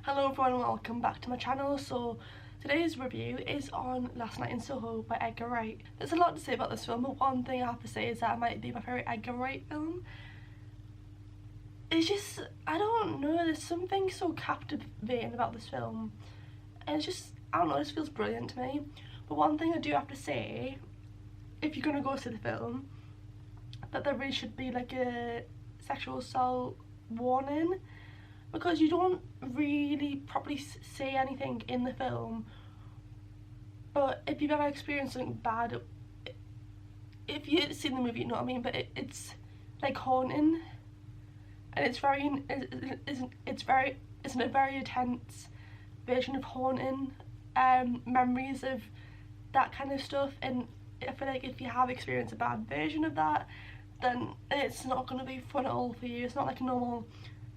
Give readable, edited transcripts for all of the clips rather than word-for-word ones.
Hello everyone and welcome back to my channel. So today's review is on Last Night in Soho by Edgar Wright. There's a lot to say about this film, but one thing I have to say is that it might be my favourite Edgar Wright film. It's just, I don't know, there's something so captivating about this film. And it's just, I don't know, this feels brilliant to me. But one thing I do have to say, if you're going to go see the film, that there really should be like a sexual assault warning. Because you don't really properly say anything in the film, but if you've ever experienced something bad, if you've seen the movie, you know what I mean, but it's like haunting, and it's a very intense version of haunting, memories of that kind of stuff. And I feel like if you have experienced a bad version of that, then it's not going to be fun at all for you. It's not like a normal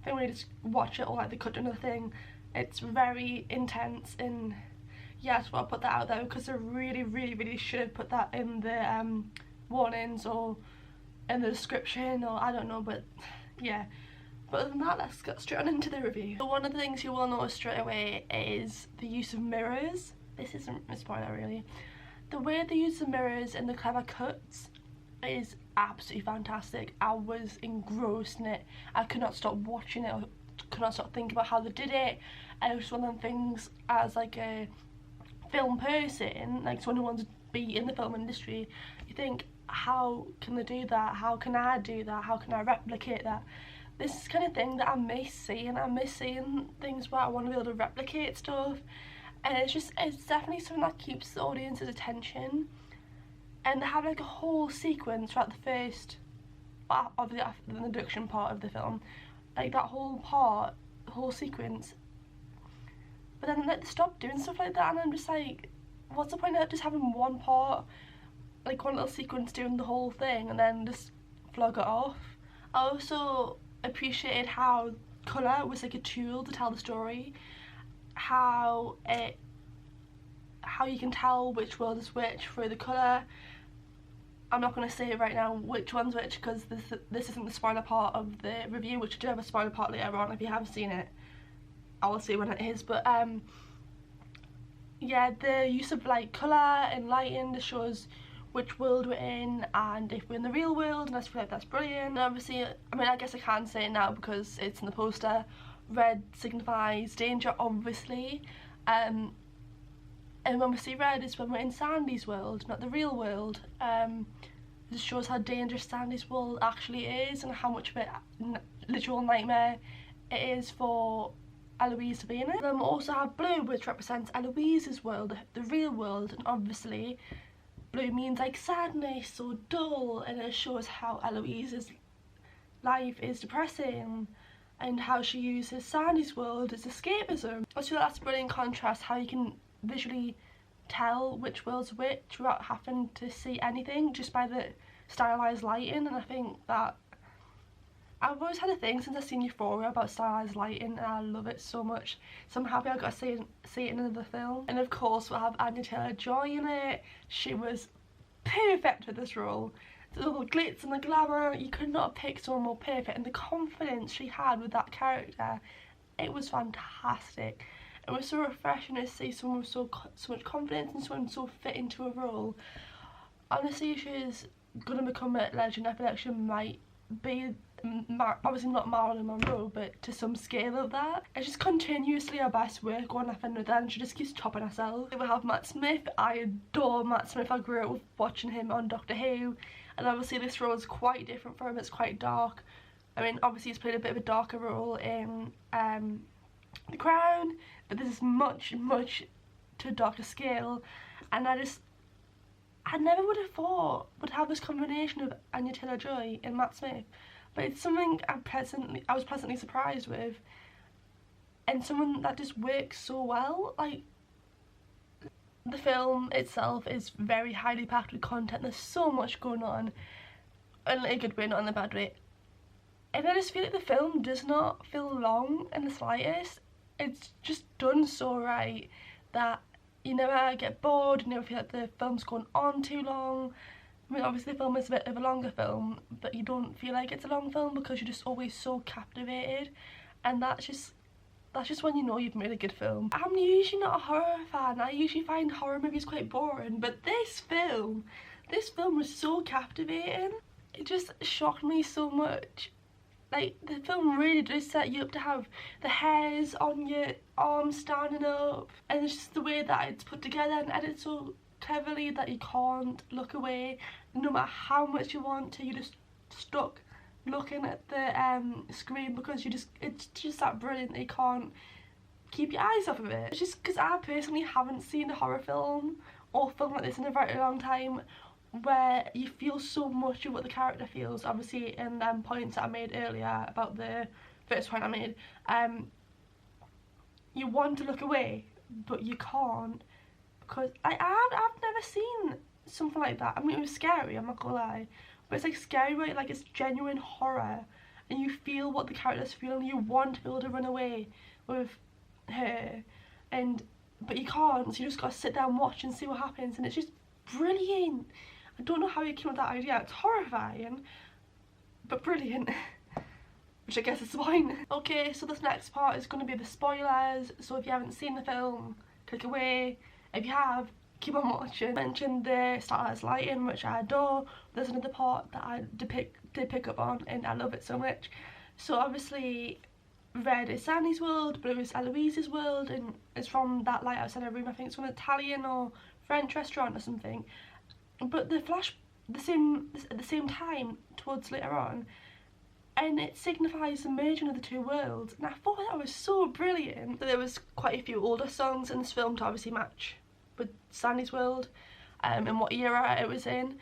thing where you just watch it or like they cut to another thing. It's very intense, and yeah, so I'll put that out there because they really should have put that in the warnings or in the description, or I don't know, but yeah. But other than that, let's get straight on into the review. So one of the things you will notice straight away is the use of mirrors. This isn't a spoiler really. The way they use the mirrors and the clever cuts is absolutely fantastic. I was engrossed in it. I could not stop watching it. I could not stop thinking about how they did it. And it was one of them things, as like a film person, like someone who wants to be in the film industry, you think, how can they do that? How can I do that? How can I replicate that? This is the kind of thing that I miss seeing. I miss seeing things where I want to be able to replicate stuff. And it's definitely something that keeps the audience's attention. And they have like a whole sequence throughout the first, of the introduction part of the film, like that whole sequence. But then like, they stop doing stuff like that, and I'm just like, what's the point of just having one part, like one little sequence doing the whole thing, and then just flog it off? I also appreciated how colour was like a tool to tell the story, how you can tell which world is which through the colour. I'm not going to say right now which one's which because this isn't the spoiler part of the review, which I do have a spoiler part later on. If you haven't seen it, I will see when it is. But yeah, the use of like colour and lighting just shows which world we're in and if we're in the real world, and I feel like that's brilliant. And obviously, I mean, I guess I can say it now because it's in the poster. Red signifies danger, obviously. And when we see red is when we're in Sandy's world, not the real world. It just shows how dangerous Sandy's world actually is and how much of a literal nightmare it is for Eloise to be in it. Then we also have blue, which represents Eloise's world, the real world, and obviously blue means like sadness or dull, and it shows how Eloise's life is depressing and how she uses Sandy's world as escapism. I feel that's a brilliant contrast, how you can visually tell which world's which without having to see anything, just by the stylized lighting. And I think that I've always had a thing since I've seen Euphoria about stylized lighting, and I love it so much, so I'm happy I got to see it in another film. And of course we'll have Anya Taylor-Joy in it. She was perfect for this role. The little glitz and the glamour, you could not have picked someone more perfect, and the confidence she had with that character, it was fantastic. It was so refreshing to see someone with so much confidence and someone so fit into a role. Honestly, she's gonna become a legend. I feel like she might be, obviously not Marilyn Monroe, but to some scale of that. It's just continuously her best work one after another, and she just keeps topping herself. We have Matt Smith. I adore Matt Smith. I grew up watching him on Doctor Who, and obviously this role is quite different for him. It's quite dark. I mean, obviously he's played a bit of a darker role in The Crown, but this is much to a darker scale. And I never would have thought would have this combination of Anya Taylor-Joy and Matt Smith, but it's something I was pleasantly surprised with, and someone that just works so well. Like, the film itself is very highly packed with content. There's so much going on, in a good way, not in a bad way. And I just feel like the film does not feel long in the slightest. It's just done so right that you never get bored, you never feel like the film's going on too long. I mean, obviously the film is a bit of a longer film, but you don't feel like it's a long film because you're just always so captivated, and that's that's just when you know you've made a good film. I'm usually not a horror fan. I usually find horror movies quite boring, but this film was so captivating. It just shocked me so much. Like, the film really does set you up to have the hairs on your arms standing up, and it's just the way that it's put together and edited so cleverly that you can't look away no matter how much you want to. You're just stuck looking at the screen because it's just that brilliant that you can't keep your eyes off of it. It's just because I personally haven't seen a horror film or film like this in a very long time where you feel so much of what the character feels. Obviously, in points that I made earlier about the first point I made, you want to look away but you can't, because I've never seen something like that. I mean, it was scary, I'm not gonna lie, but it's like scary, right? Like, it's genuine horror and you feel what the character's feeling. You want to be able to run away with her, but you can't, so you just gotta sit there and watch and see what happens, and it's just brilliant. I don't know how you came with that idea. It's horrifying but brilliant, which I guess is fine. Okay, so this next part is going to be the spoilers, so if you haven't seen the film, click away. If you have, keep on watching. I mentioned the stylized lighting, which I adore. There's another part that I did pick up on and I love it so much. So obviously red is Sandy's world, blue is Eloise's world, and it's from that light outside her room. I think it's from an Italian or French restaurant or something. But the flash at the same time towards later on, and it signifies the merging of the two worlds, and I thought that was so brilliant. There was quite a few older songs in this film to obviously match with Sandy's world and what era it was in,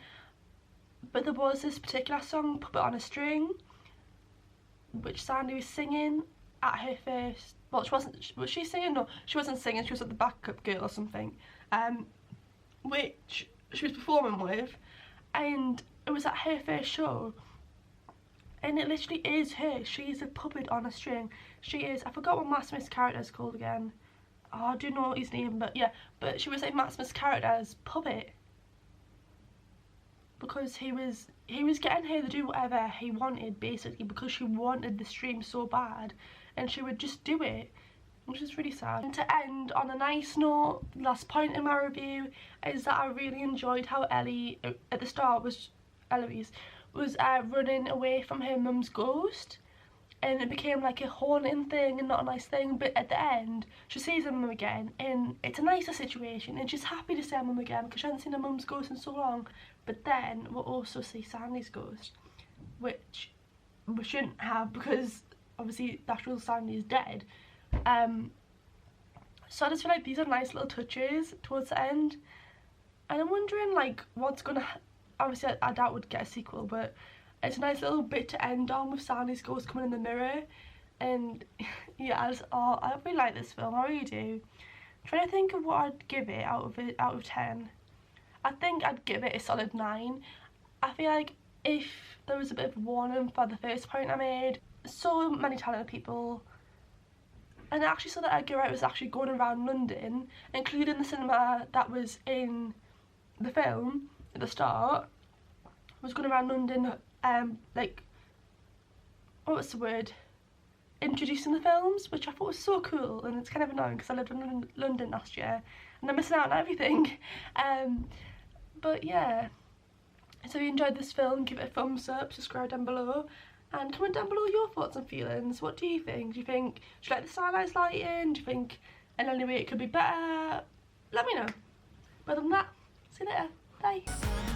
but there was this particular song, Puppet on a String, which Sandy was singing at her first, well, was she singing? No, she wasn't singing, she was like the backup girl or something, which she was performing with, and it was at her first show, and it literally is her. She's a puppet on a string. She is, I forgot what Matt Smith's character is called again. Oh, I do know his name, but yeah, but she was like Matt Smith's character's puppet, because he was getting her to do whatever he wanted, basically, because she wanted the stream so bad, and she would just do it, which is really sad. And to end on a nice note, last point in my review is that I really enjoyed how Ellie, at the start, Eloise was running away from her mum's ghost, and it became like a haunting thing and not a nice thing, but at the end she sees her mum again and it's a nicer situation, and she's happy to see her mum again because she hasn't seen her mum's ghost in so long. But then we'll also see Sandy's ghost, which we shouldn't have because obviously the actual Sandy is dead. So I just feel like these are nice little touches towards the end, and I'm wondering like what's gonna obviously I doubt we'd get a sequel, but it's a nice little bit to end on with Sandy's ghost coming in the mirror. And yeah, I really like this film, I really do. I'm trying to think of what I'd give it out of 10. I think I'd give it a solid 9. I feel like if there was a bit of warning for the first point I made, so many talented people, and I actually saw that Edgar Wright was actually going around London, including the cinema that was in the film at the start, was going around London, like, what was the word, introducing the films, which I thought was so cool. And it's kind of annoying because I lived in London last year and I'm missing out on everything. But yeah, so if you enjoyed this film, give it a thumbs up, subscribe down below, and comment down below your thoughts and feelings. What do you think? Do you like the stylized lighting? Do you think in any way it could be better? Let me know. But other than that, see you later. Bye.